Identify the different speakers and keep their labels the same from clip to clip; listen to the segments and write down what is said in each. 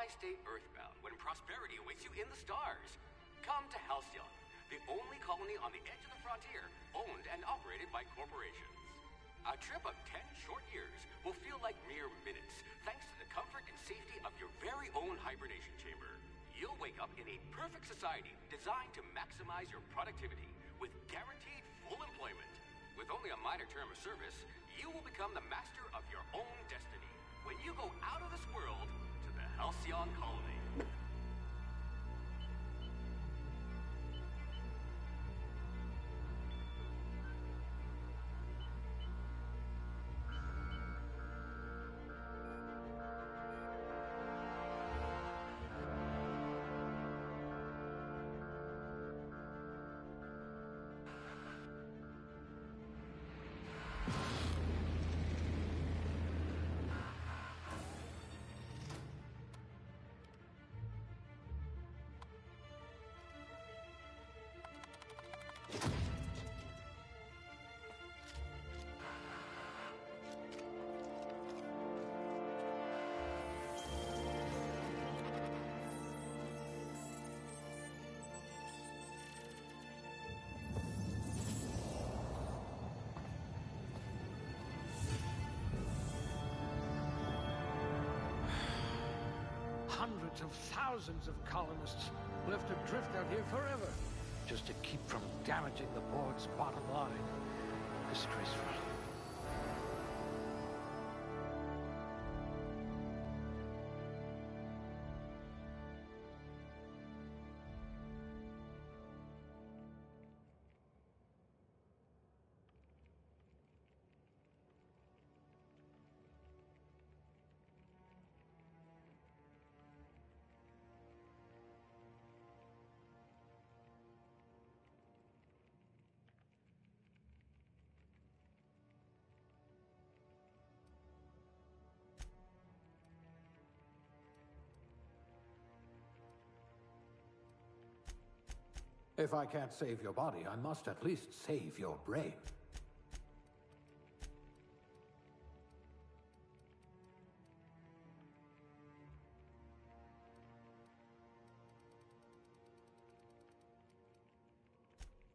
Speaker 1: Why stay earthbound when prosperity awaits you in the stars? Come to Halcyon, the only colony on the edge of the frontier, owned and operated by corporations. A trip of 10 short years will feel like mere minutes, thanks to the comfort and safety of your very own hibernation chamber. You'll wake up in a perfect society designed to maximize your productivity, with guaranteed full employment. With only a minor term of service, you will become the master of your own destiny when you go out of this world to the Halcyon Colony.
Speaker 2: Hundreds of thousands of colonists left adrift out here forever, just to keep from damaging the board's bottom line. Disgraceful.
Speaker 3: If I can't save your body, I must at least save your brain.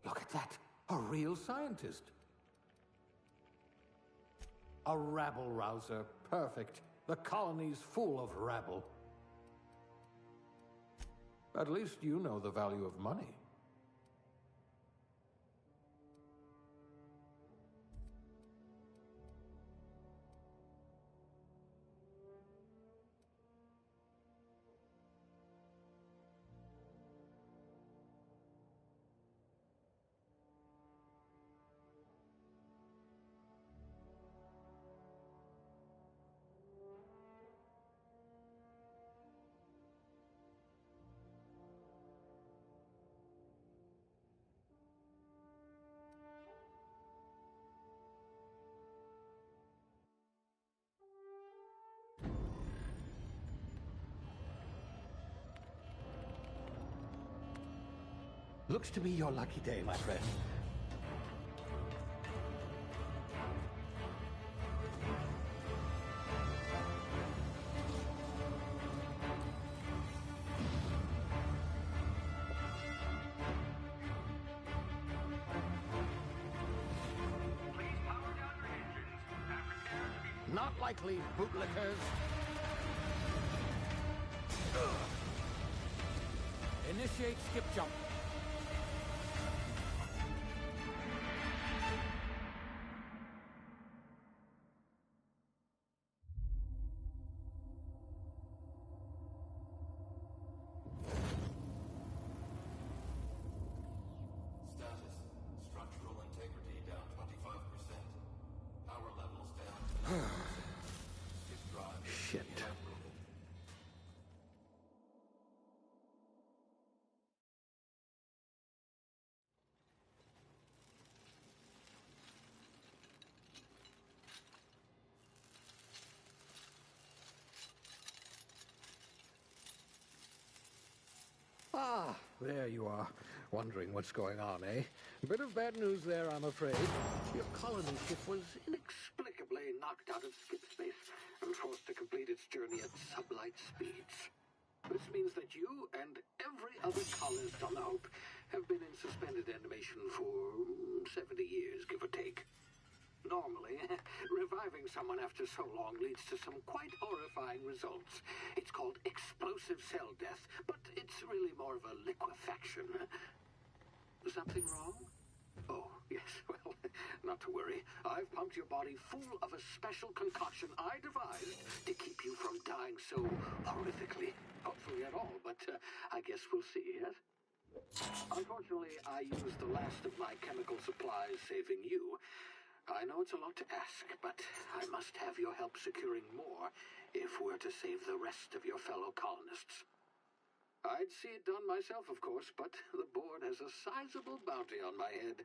Speaker 3: Look at that! A real scientist! A rabble-rouser. Perfect. The colony's full of rabble. At least you know the value of money. Looks to be your lucky day, my friend.
Speaker 1: Please power down your engines. Have repairs.
Speaker 2: Not likely, bootlickers. Initiate skip jump.
Speaker 4: Status. Structural integrity down 25%. Power levels down. His drive is
Speaker 3: Shit.
Speaker 4: inoperable.
Speaker 2: Ah, there you are. Wondering what's going on, eh? Bit of bad news there, I'm afraid. Your colony ship was inexplicably knocked out of skip space and forced to complete its journey at sublight speeds.
Speaker 3: This means that you and every other colonist on the Hope have been in suspended animation for 70 years, give or take. Normally, reviving someone after so long leads to some quite horrifying results. It's called explosive cell death, but it's really more of a liquefaction. Something wrong? Oh, yes, well, not to worry. I've pumped your body full of a special concoction I devised to keep you from dying so horrifically. Hopefully at all, but I guess we'll see, yes? Unfortunately, I used the last of my chemical supplies saving you. I know it's a lot to ask, but I must have your help securing more if we're to save the rest of your fellow colonists. I'd see it done myself, of course, but the board has a sizable bounty on my head.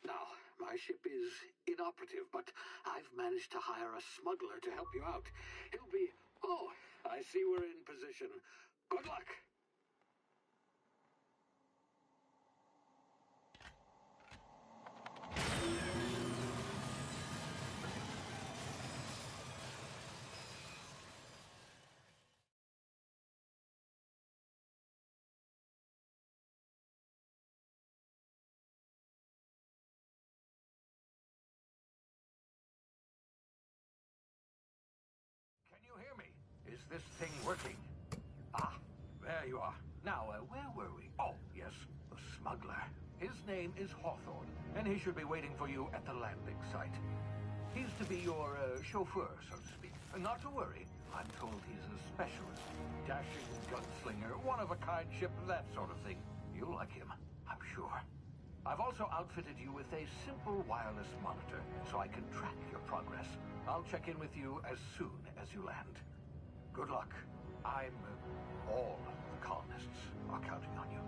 Speaker 3: Now, my ship is inoperative, but I've managed to hire a smuggler to help you out. He'll be... Oh, I see we're in position. Good luck!
Speaker 2: Can you hear me? Is this thing working? Ah, there you are. Now, where were we? Oh, yes, the smuggler. His name is Hawthorne, and he should be waiting for you at the landing site. He's to be your chauffeur, so to speak. Not to worry, I'm told he's a specialist. Dashing gunslinger, one-of-a-kind ship, that sort of thing. You'll like him, I'm sure. I've also outfitted you with a simple wireless monitor, so I can track your progress. I'll check in with you as soon as you land. Good luck. All the colonists are counting on you.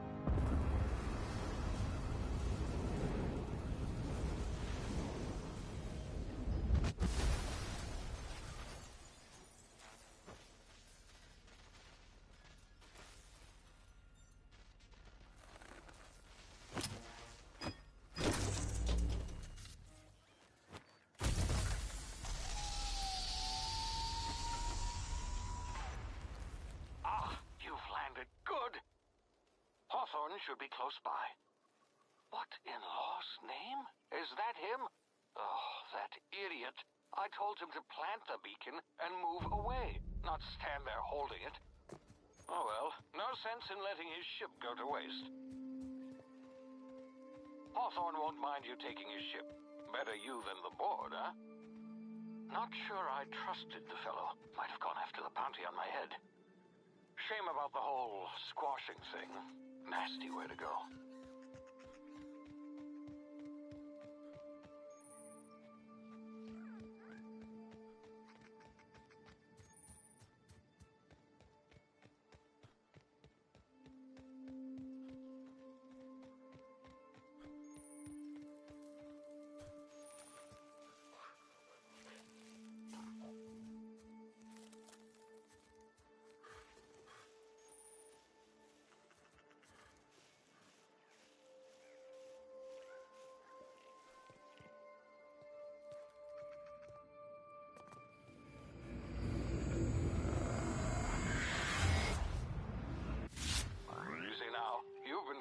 Speaker 5: Hawthorne should be close by. What in law's name? Is that him? Oh, that idiot. I told him to plant the beacon and move away, not stand there holding it. Oh well, no sense in letting his ship go to waste. Hawthorne won't mind you taking his ship. Better you than the board, huh? Not sure I trusted the fellow. Might have gone after the bounty on my head. Shame about the whole squashing thing. Nasty way to go.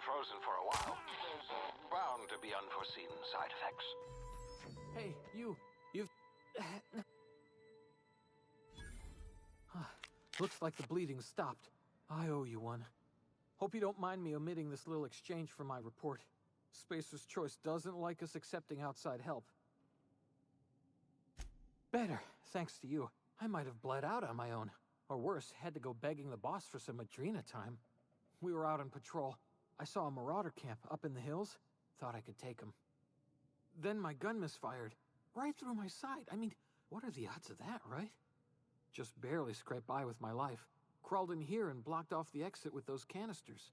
Speaker 5: Frozen for a while. There's bound to be unforeseen side effects.
Speaker 3: Hey, you've... Looks like the bleeding stopped. I owe you one. Hope you don't mind me omitting this little exchange from my report. Spacer's Choice doesn't like us accepting outside help. Better, thanks to you. I might have bled out on my own. Or worse, had to go begging the boss for some Adrena time. We were out on patrol. I saw a marauder camp up in the hills. Thought I could take him. Then my gun misfired. Right through my side. I mean, what are the odds of that, right? Just barely scraped by with my life. Crawled in here and blocked off the exit with those canisters.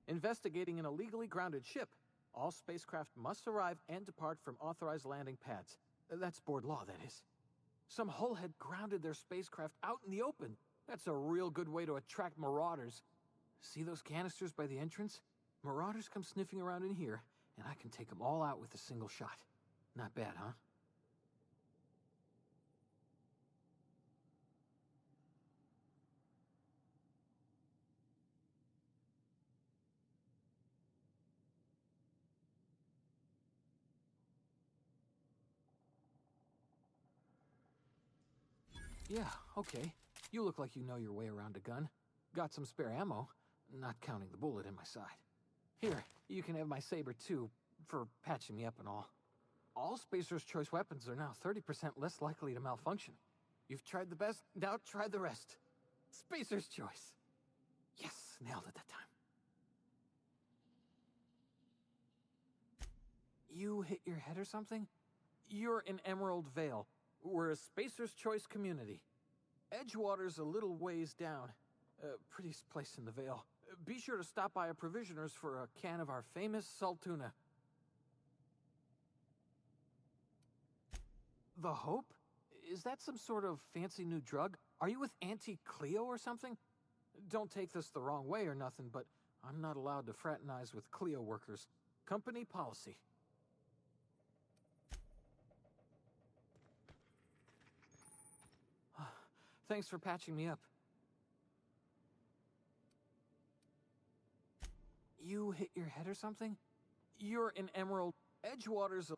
Speaker 3: Investigating an illegally grounded ship. All spacecraft must arrive and depart from authorized landing pads. That's board law, that is. Some hull had grounded their spacecraft out in the open. That's a real good way to attract marauders. See those canisters by the entrance? Marauders come sniffing around in here, and I can take them all out with a single shot. Not bad, huh?
Speaker 6: Yeah, okay. You look like you know your way around a gun. Got some spare ammo, not counting the bullet in my side. Here, you can have my saber too, for patching me up and all. All Spacer's Choice weapons are now 30% less likely to malfunction. You've tried the best, now try the rest. Spacer's Choice. Yes, nailed it that time. You hit your head or something? You're in Emerald Vale. We're a Spacer's Choice community. Edgewater's a little ways down. Prettiest place in the Vale. Be sure to stop by a provisioner's for a can of our famous Saltuna. The Hope? Is that some sort of fancy new drug? Are you with Auntie Cleo or something? Don't take this the wrong way or nothing, but I'm not allowed to fraternize with Cleo workers. Company policy. Thanks for patching me up. You hit your head or something? You're in Emerald. Edgewater's a...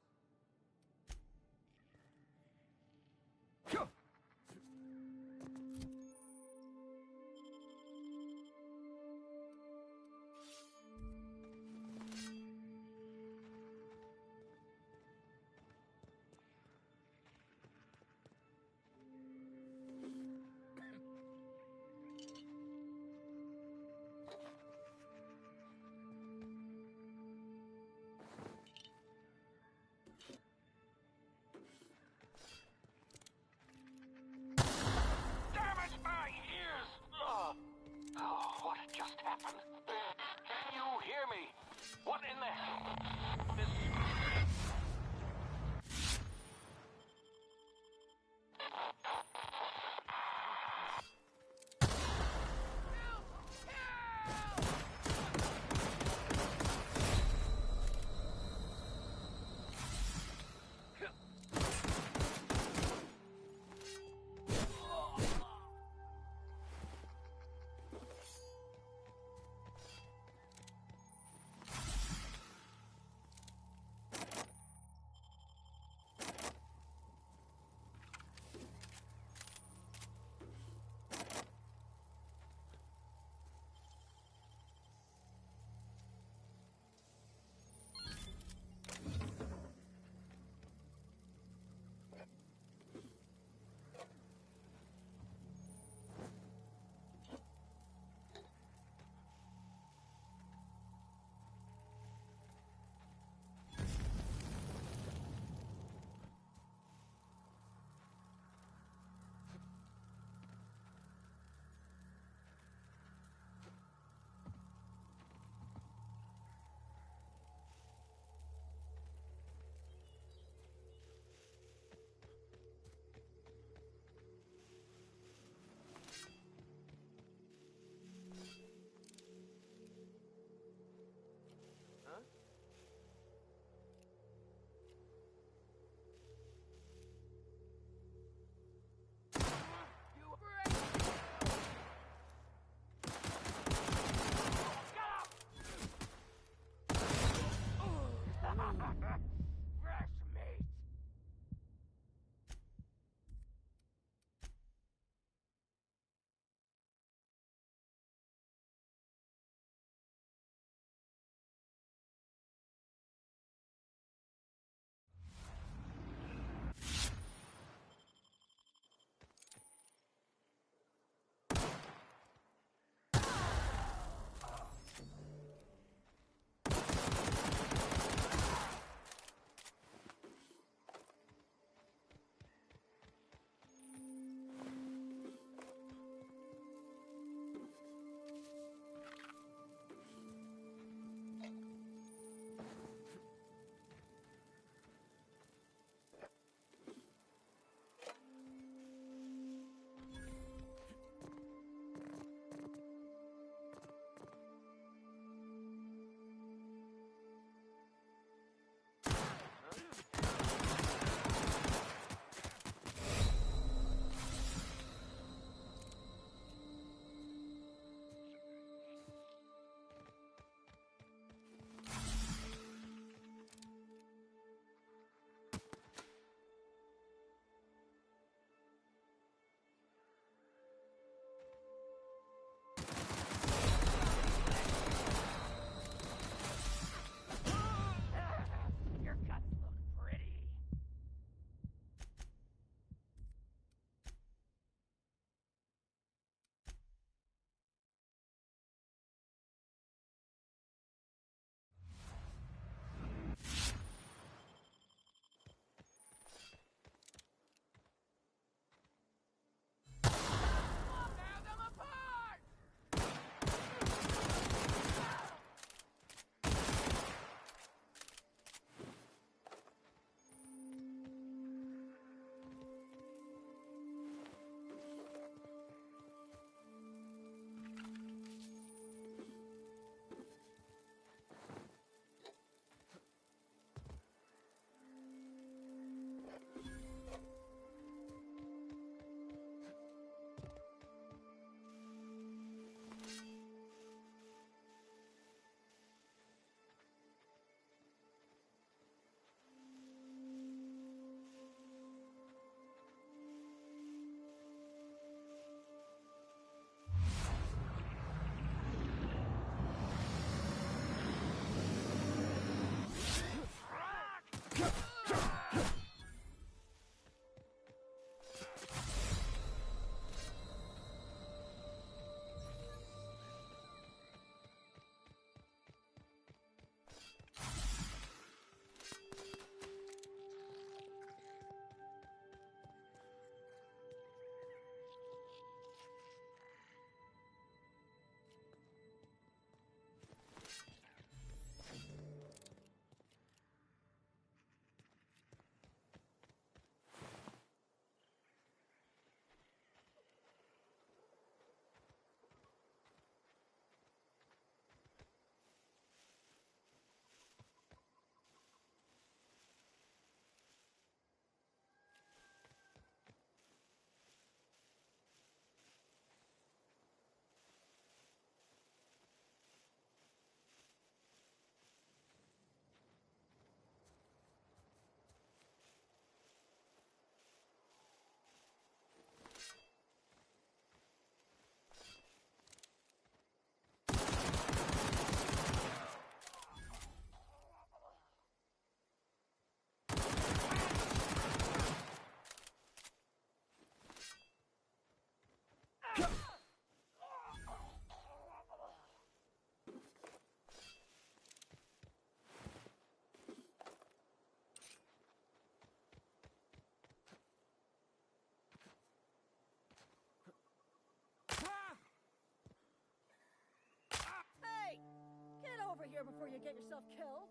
Speaker 7: before you get yourself killed.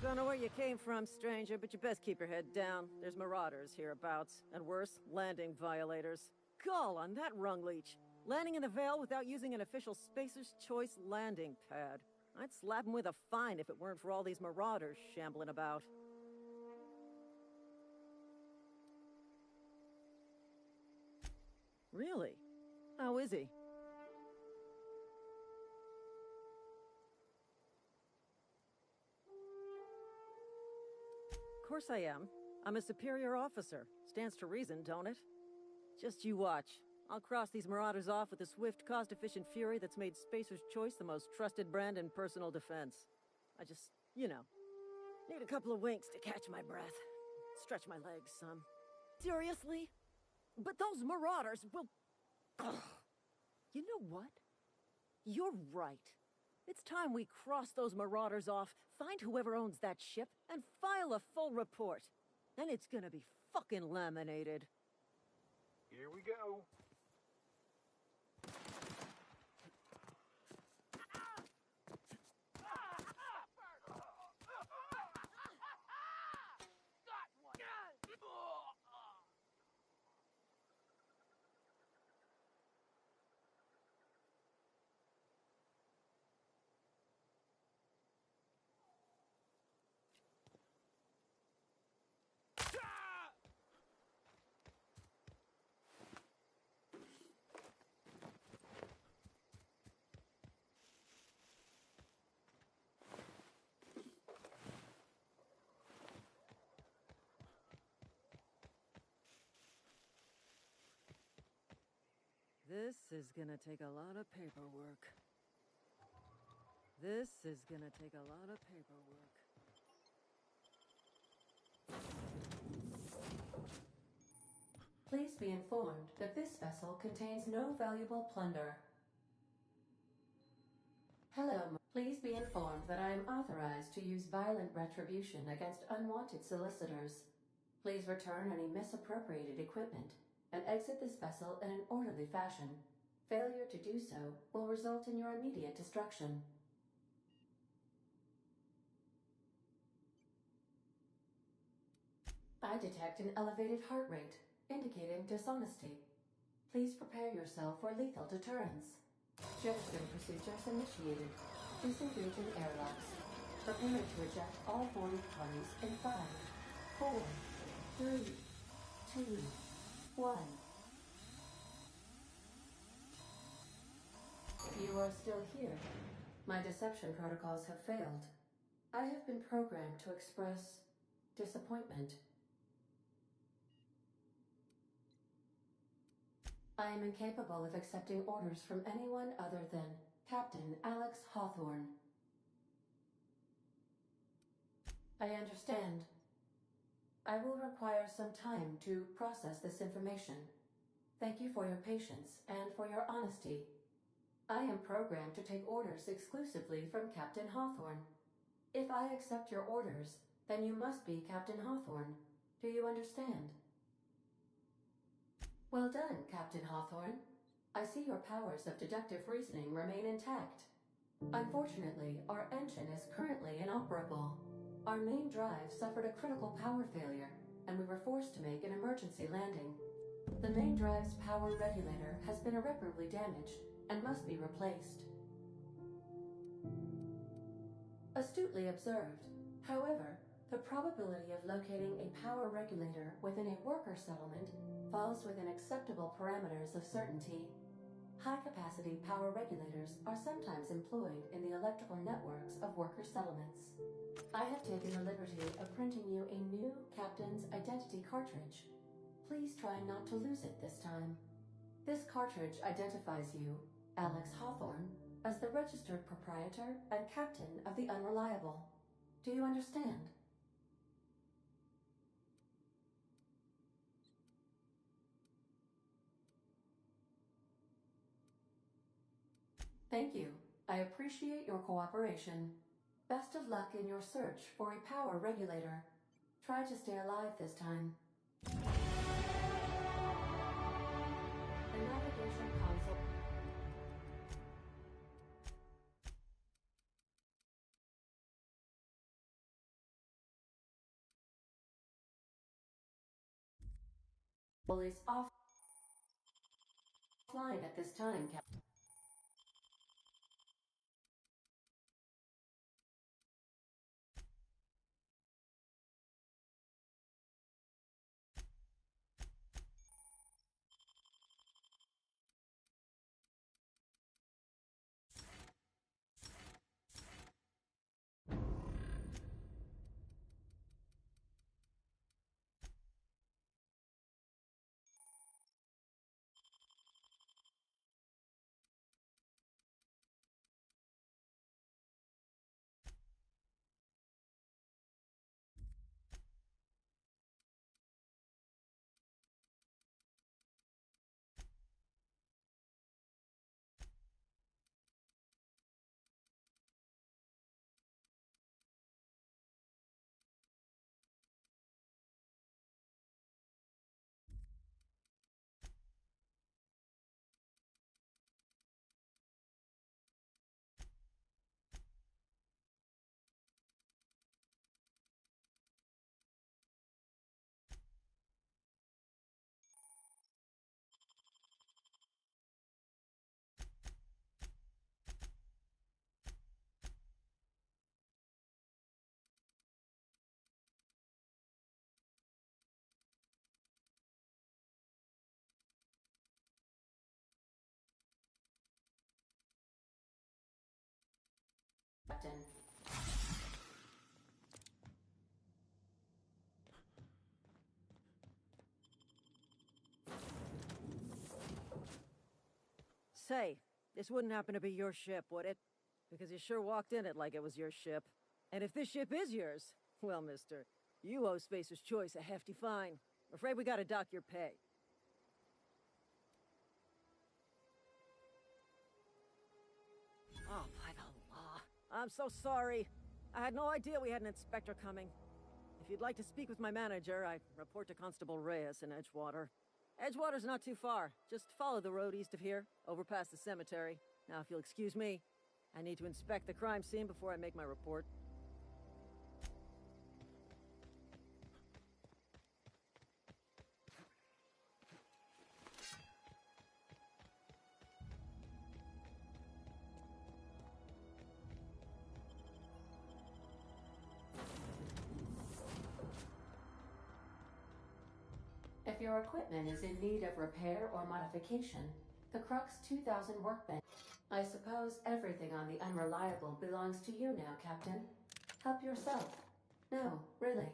Speaker 7: Don't know where you came from, stranger, but you best keep your head down. There's marauders hereabouts, and worse, landing violators. Gall on that rung leech. Landing in the Vale without using an official Spacer's Choice landing pad. I'd slap him with a fine if it weren't for all these marauders shambling about. Really? How is he? Of course I am. I'm a superior officer. Stands to reason, don't it? Just you watch. I'll cross these marauders off with a swift, cost-efficient fury that's made Spacer's Choice the most trusted brand in personal defense. I just, you know, need a couple of winks to catch my breath. Stretch my legs some. Seriously? But those marauders will... Ugh. You know what? You're right. It's time we cross those marauders off, find whoever owns that ship, and file a full report. Then it's gonna be fucking laminated.
Speaker 2: Here we go.
Speaker 7: This is gonna take a lot of paperwork. This is gonna take a lot of paperwork.
Speaker 8: Please be informed that this vessel contains no valuable plunder. Hello, please be informed that I am authorized to use violent retribution against unwanted solicitors. Please return any misappropriated equipment and exit this vessel in an orderly fashion. Failure to do so will result in your immediate destruction. I detect an elevated heart rate, indicating dishonesty. Please prepare yourself for lethal deterrence. Jettison procedures initiated. Disengaging airlocks. Preparing to eject all boarding parties in 5, 4, 3, 2, 1. You are still here. My deception protocols have failed. I have been programmed to express disappointment. I am incapable of accepting orders from anyone other than Captain Alex Hawthorne. I understand. I will require some time to process this information. Thank you for your patience and for your honesty. I am programmed to take orders exclusively from Captain Hawthorne. If I accept your orders, then you must be Captain Hawthorne. Do you understand? Well done, Captain Hawthorne. I see your powers of deductive reasoning remain intact. Unfortunately, our engine is currently inoperable. Our main drive suffered a critical power failure, and we were forced to make an emergency landing. The main drive's power regulator has been irreparably damaged and must be replaced. Astutely observed. However, the probability of locating a power regulator within a worker settlement falls within acceptable parameters of certainty. High-capacity power regulators are sometimes employed in the electrical networks of worker settlements. I have taken the liberty of printing you a new Captain's Identity cartridge. Please try not to lose it this time. This cartridge identifies you, Alex Hawthorne, as the registered proprietor and captain of the Unreliable. Do you understand? Thank you. I appreciate your cooperation. Best of luck in your search for a power regulator. Try to stay alive this time. The navigation console. Well, is offline at this time, Captain.
Speaker 7: Say, this wouldn't happen to be your ship, would it? Because you sure walked in it like it was your ship. And if this ship is yours, well, mister, you owe Spacer's Choice a hefty fine. Afraid we gotta dock your pay. Oh, by the law. I'm so sorry. I had no idea we had an inspector coming. If you'd like to speak with my manager, I report to Constable Reyes in Edgewater. Edgewater's not too far. Just follow the road east of here, over past the cemetery. Now, if you'll excuse me, I need to inspect the crime scene before I make my report.
Speaker 8: If your equipment is in need of repair or modification, the Crux 2000 workbench. I suppose everything on the Unreliable belongs to you now, Captain. Help yourself. No, really.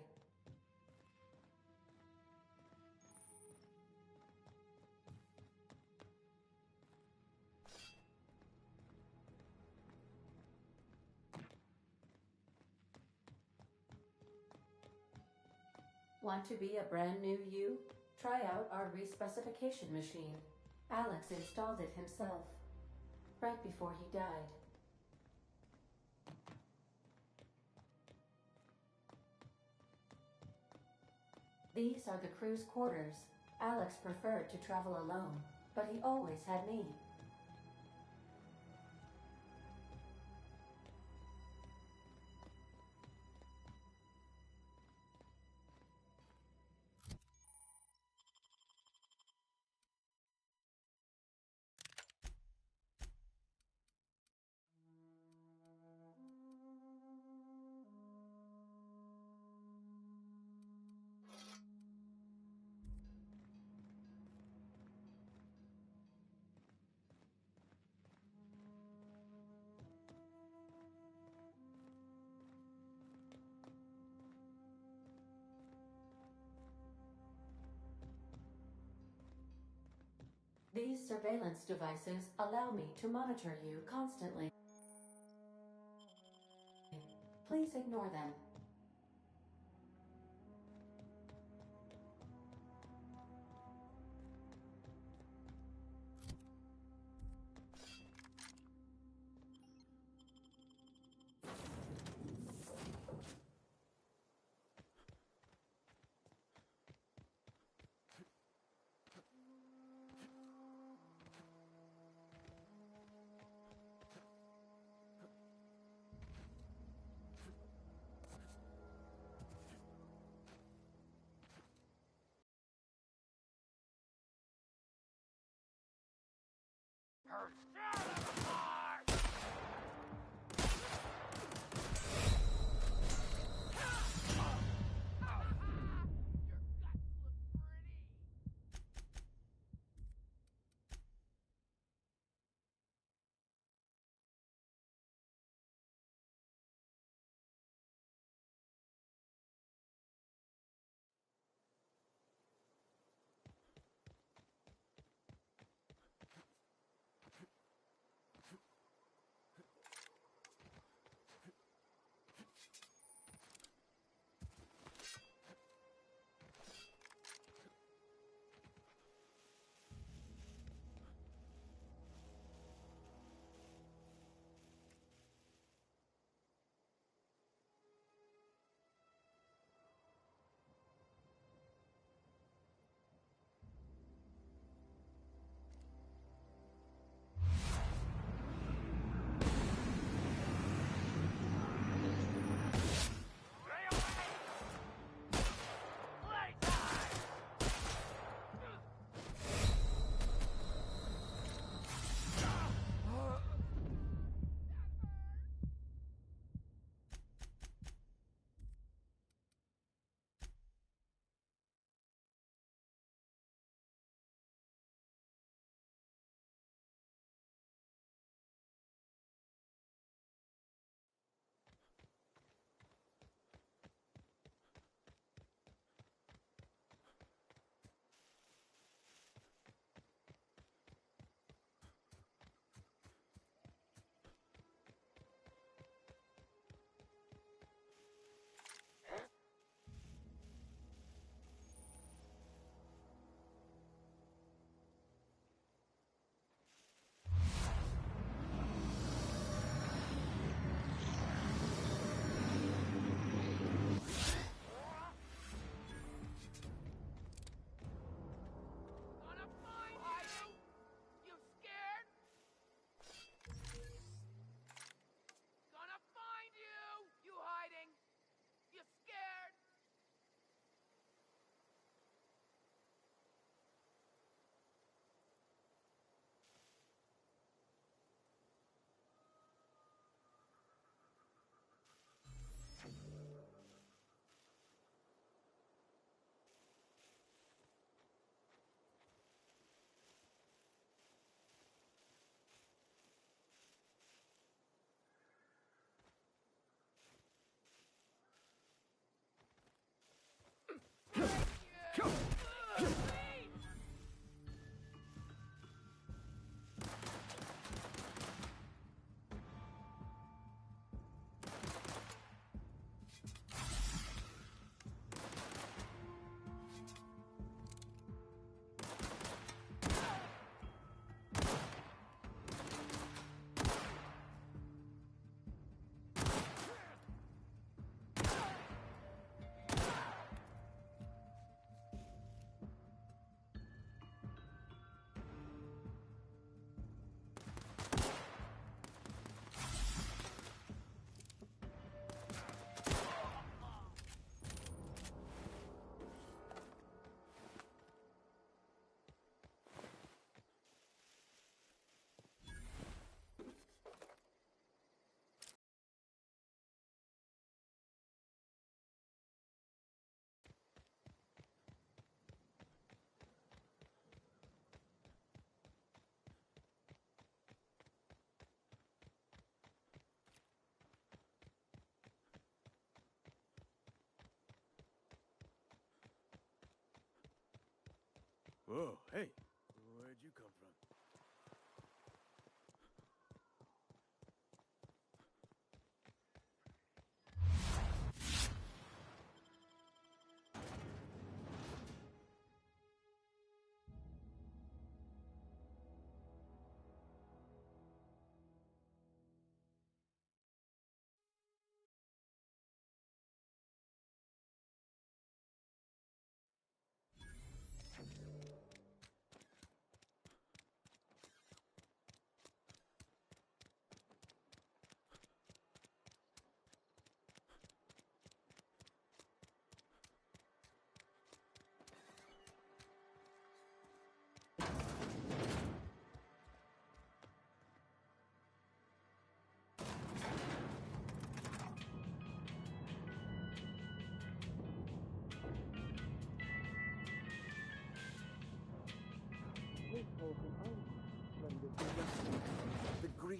Speaker 8: Want to be a brand new you? Try out our respecification machine. Alex installed it himself, right before he died. These are the crew's quarters. Alex preferred to travel alone, but he always had me. These surveillance devices allow me to monitor you constantly. Please ignore them.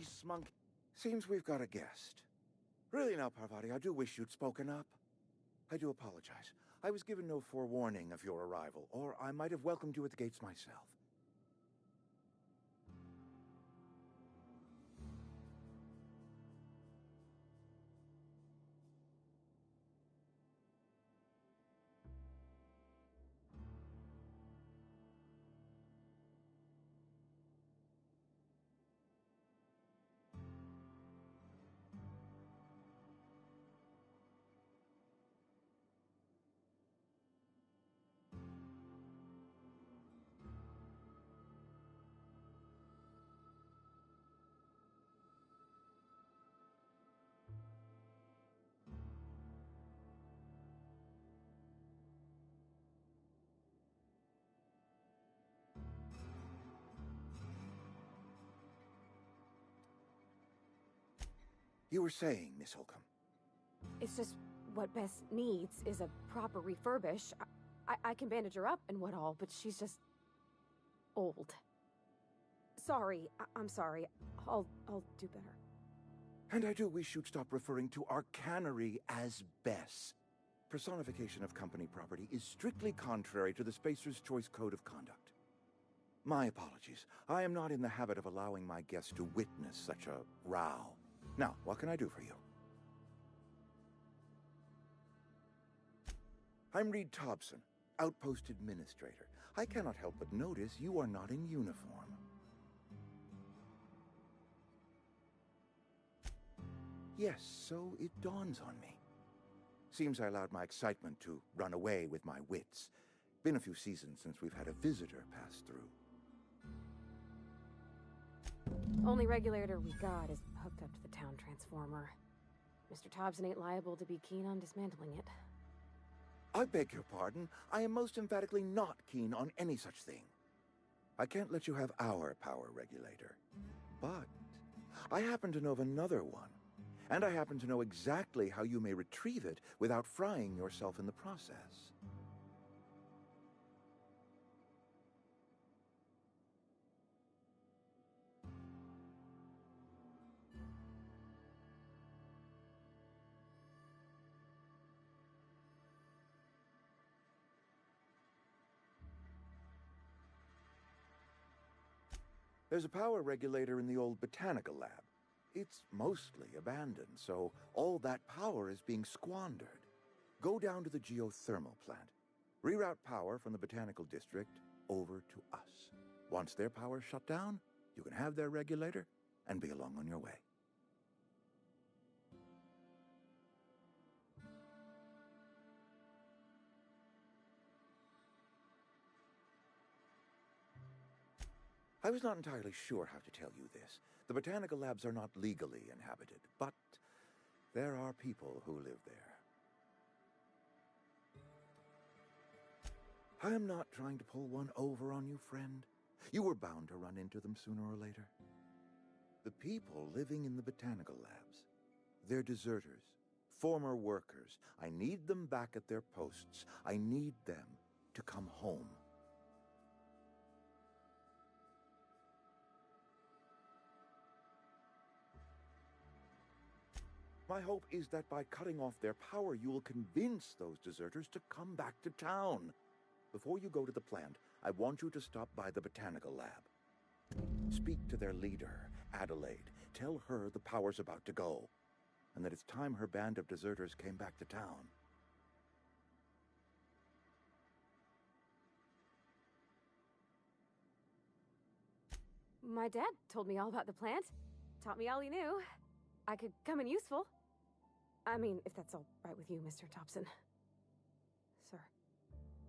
Speaker 9: police monkey. Seems we've got a guest. Really now, Parvati, I do wish you'd spoken up. I do apologize. I was given no forewarning of your arrival, or I might have welcomed you at the gates myself. You were saying, Miss Holcomb.
Speaker 10: It's just what Bess needs is a proper refurbish. I can bandage her up and what all, but she's just old. Sorry, I'm sorry. I'll do better.
Speaker 9: And I do wish you'd stop referring to our cannery as Bess. Personification of company property is strictly contrary to the Spacer's Choice Code of Conduct. My apologies. I am not in the habit of allowing my guests to witness such a row. Now, what can I do for you? I'm Reed Thompson, Outpost Administrator. I cannot help but notice you are not in uniform. Yes, so it dawns on me. Seems I allowed my excitement to run away with my wits. Been a few seasons since we've had a visitor pass through.
Speaker 10: Only regulator we got is hooked up to the town transformer. Mr. Thompson ain't liable to be keen on dismantling it.
Speaker 9: I beg your pardon. I am most emphatically not keen on any such thing. I can't let you have our power regulator. But I happen to know of another one. And I happen to know exactly how you may retrieve it without frying yourself in the process. There's a power regulator in the old botanical lab. It's mostly abandoned, so all that power is being squandered. Go down to the geothermal plant. Reroute power from the botanical district over to us. Once their power's shut down, you can have their regulator and be along on your way. I was not entirely sure how to tell you this. The botanical labs are not legally inhabited, but there are people who live there. I am not trying to pull one over on you, friend. You were bound to run into them sooner or later. The people living in the botanical labs, they're deserters, former workers. I need them back at their posts. I need them to come home. My hope is that by cutting off their power, you will convince those deserters to come back to town. Before you go to the plant, I want you to stop by the botanical lab. Speak to their leader, Adelaide. Tell her the power's about to go, and that it's time her band of deserters came back to town.
Speaker 10: My dad told me all about the plant. Taught me all he knew. I could come in useful. I mean, if that's all right with you, Mr. Thompson. Sir.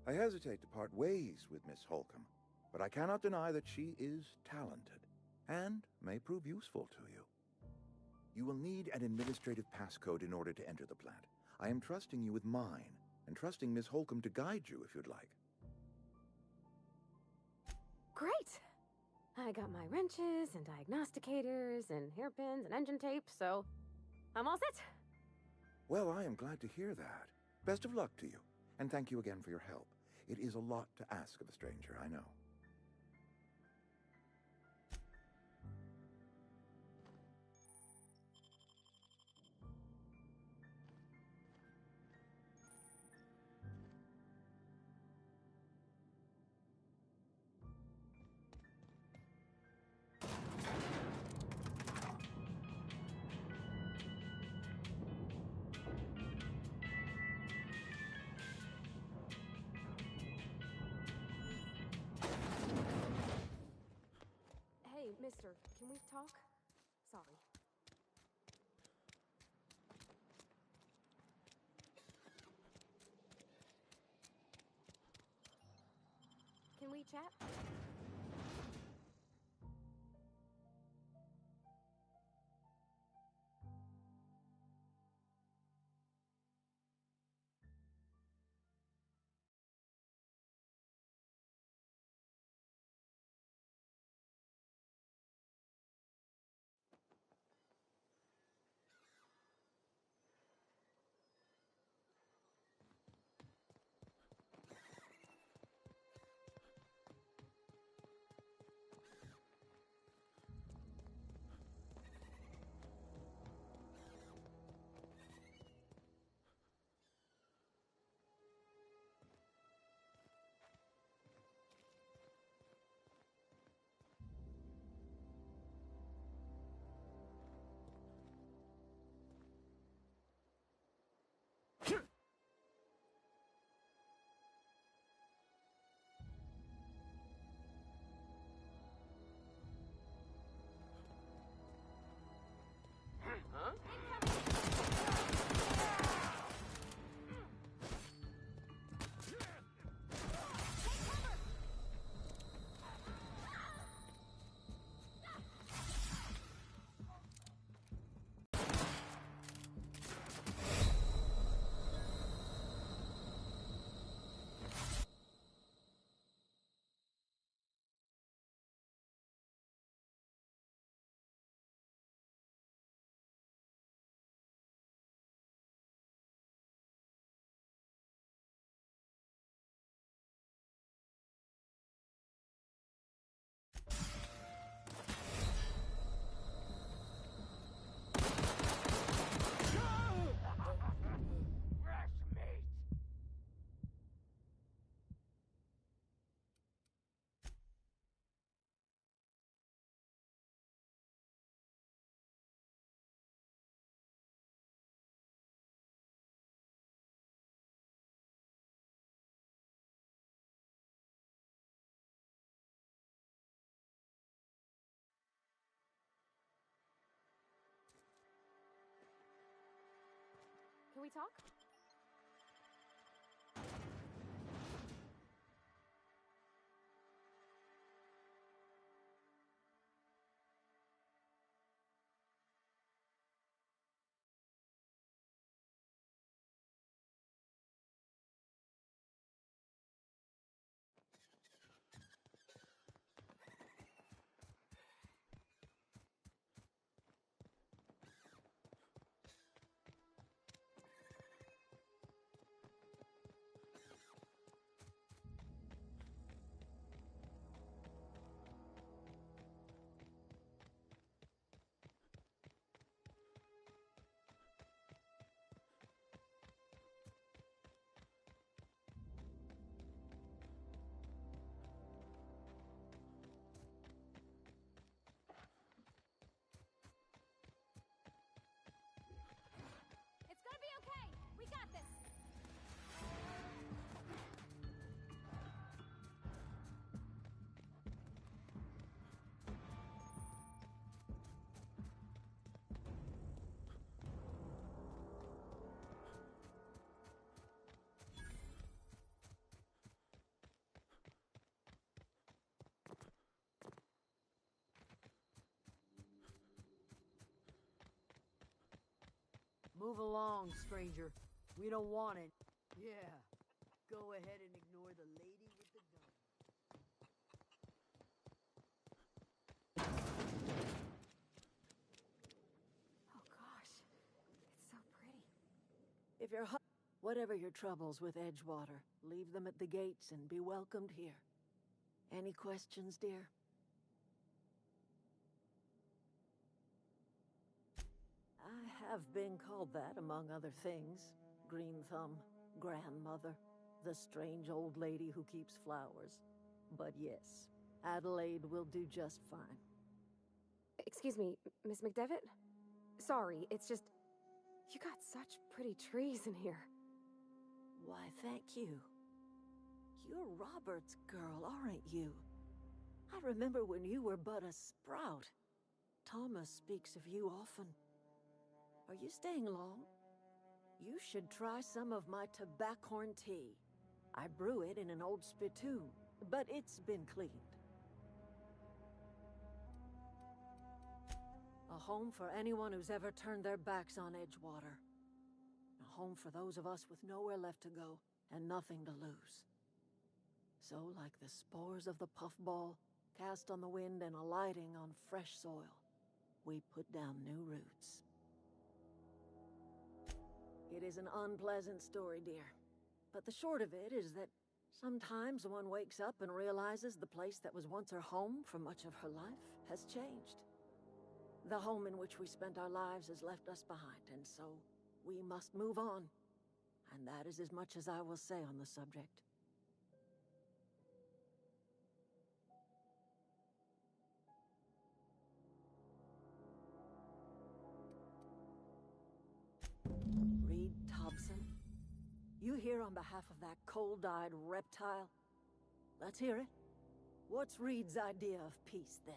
Speaker 9: I hesitate to part ways with Miss Holcomb, but I cannot deny that she is talented, and may prove useful to you. You will need an administrative passcode in order to enter the plant. I am trusting you with mine, and trusting Miss Holcomb to guide you if you'd like.
Speaker 10: Great! I got my wrenches and diagnosticators and hairpins and engine tape, so I'm all set.
Speaker 9: Well, I am glad to hear that. Best of luck to you, and thank you again for your help. It is a lot to ask of a stranger, I know.
Speaker 10: Can we talk? Sorry. Can we chat? Can we talk? It's gonna be okay. We got this.
Speaker 11: Move along, stranger. We don't want it. Yeah. Go ahead and ignore the lady with the gun.
Speaker 10: Oh gosh, it's so pretty.
Speaker 7: If you're whatever your troubles with Edgewater, leave them at the gates and be welcomed here. Any questions, dear? I have been called that, among other things. Green Thumb, grandmother, the strange old lady who keeps flowers. But yes, Adelaide will do just fine.
Speaker 10: Excuse me, Miss McDevitt? Sorry, it's just... You got such pretty trees in here.
Speaker 7: Why, thank you. You're Robert's girl, aren't you? I remember when you were but a sprout. Thomas speaks of you often. Are you staying long? You should try some of my tobaccorn tea. I brew it in an old spittoon, but it's been cleaned. A home for anyone who's ever turned their backs on Edgewater. A home for those of us with nowhere left to go and nothing to lose. So, like the spores of the puffball, cast on the wind and alighting on fresh soil, we put down new roots. It is an unpleasant story, dear. But the short of it is that sometimes one wakes up and realizes the place that was once her home for much of her life has changed. The home in which we spent our lives has left us behind, and so we must move on. And that is as much as I will say on the subject. Reed Thompson? You here on behalf of that cold-eyed reptile? Let's hear it. What's Reed's idea of peace, then?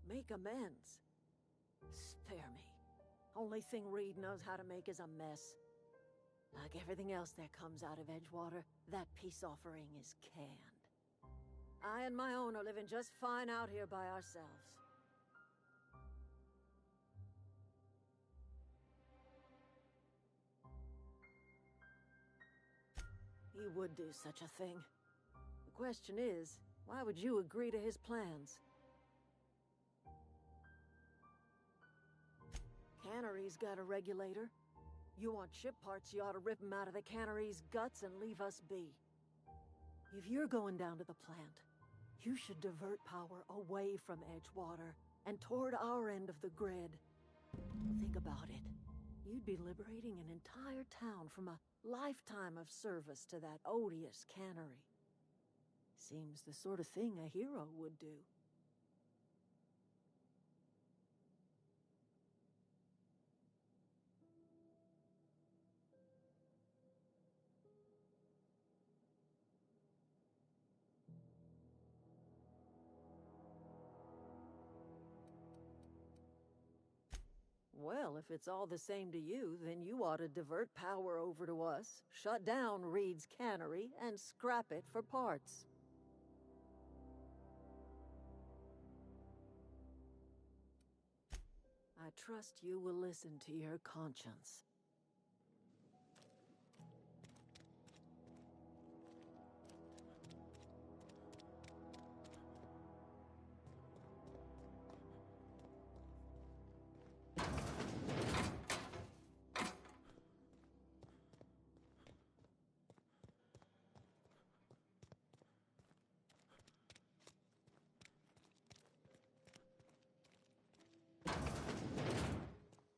Speaker 7: Make amends. Spare me. Only thing Reed knows how to make is a mess. Like everything else that comes out of Edgewater, that peace offering is canned. I and my own are living just fine out here by ourselves. He would do such a thing. The question is, why would you agree to his plans? Cannery's got a regulator. You want ship parts, you ought to rip them out of the cannery's guts and leave us be. If you're going down to the plant, you should divert power away from Edgewater and toward our end of the grid. Think about it. You'd be liberating an entire town from a lifetime of service to that odious cannery. Seems the sort of thing a hero would do. Well, if it's all the same to you, then you ought to divert power over to us, shut down Reed's cannery, and scrap it for parts. I trust you will listen to your conscience.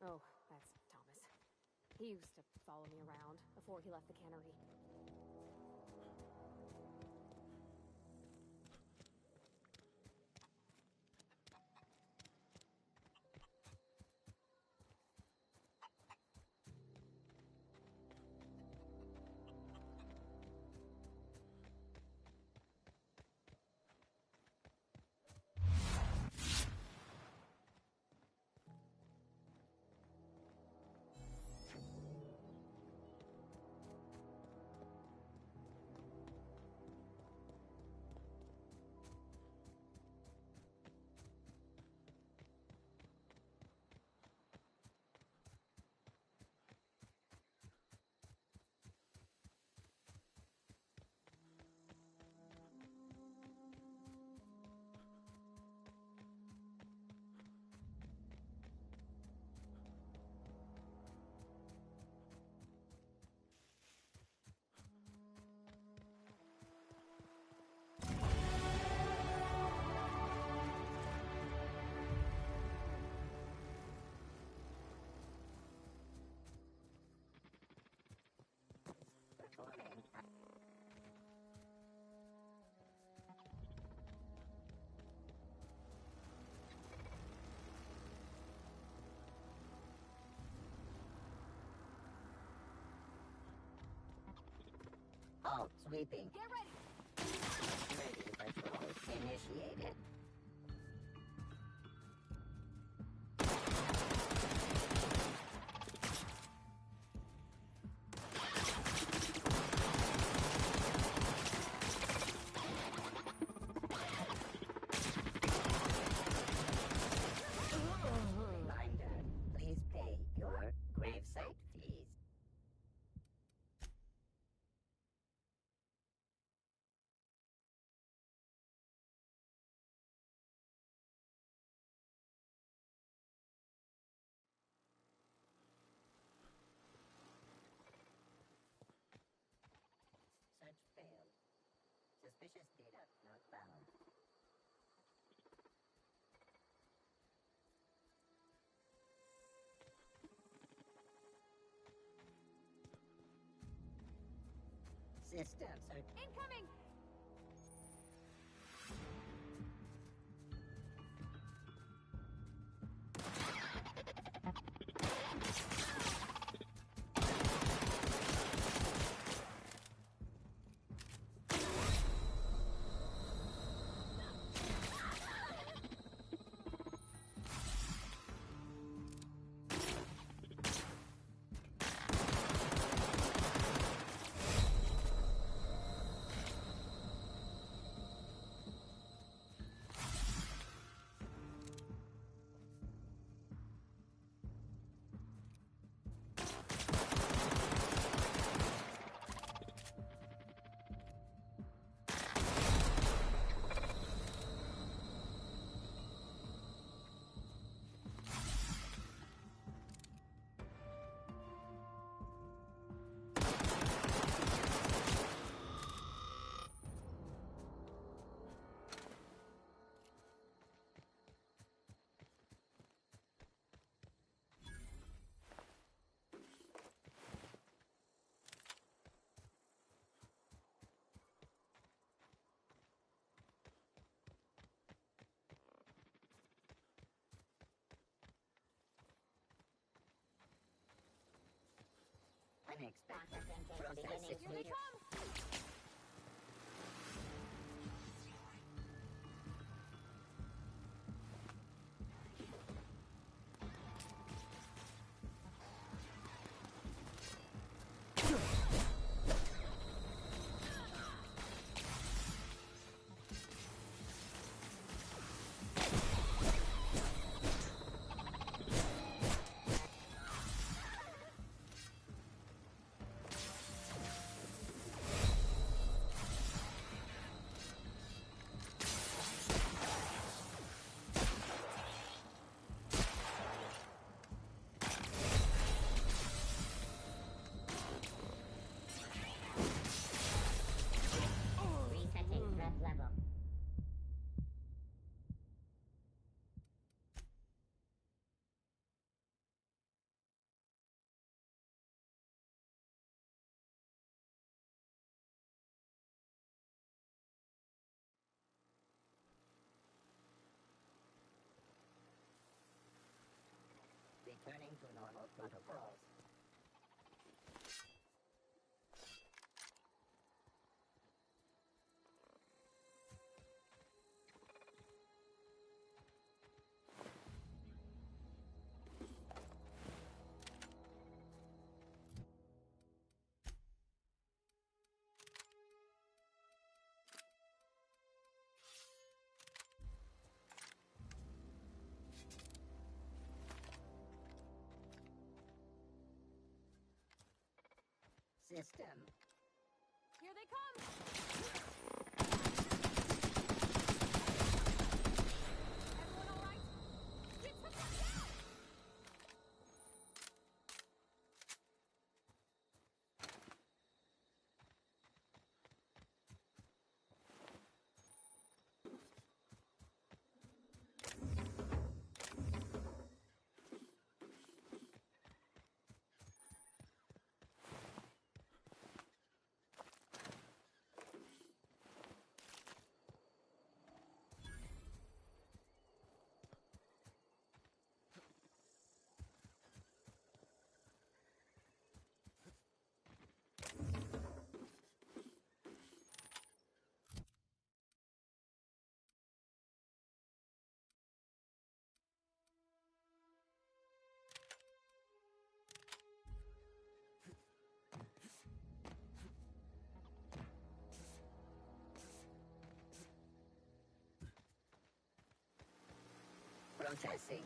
Speaker 10: Oh, that's Thomas. He used to follow me around before he left the cannery.
Speaker 12: Sweeping.
Speaker 13: Get ready!
Speaker 12: Ready patrol initiated. Reminder, please pay your gravesite fees. Search failed. Suspicious data not found. Systems are
Speaker 13: Incoming!
Speaker 12: unexpected processing.
Speaker 13: Here they come!
Speaker 12: Resetting threat level. Returning to normal protocols. System.
Speaker 13: Here they come! Everyone all right? We took them down!
Speaker 12: Processing.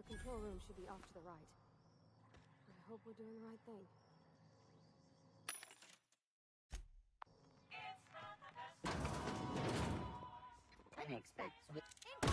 Speaker 10: The control room should be off to the right. I hope we're doing the right thing.
Speaker 12: Unexpected.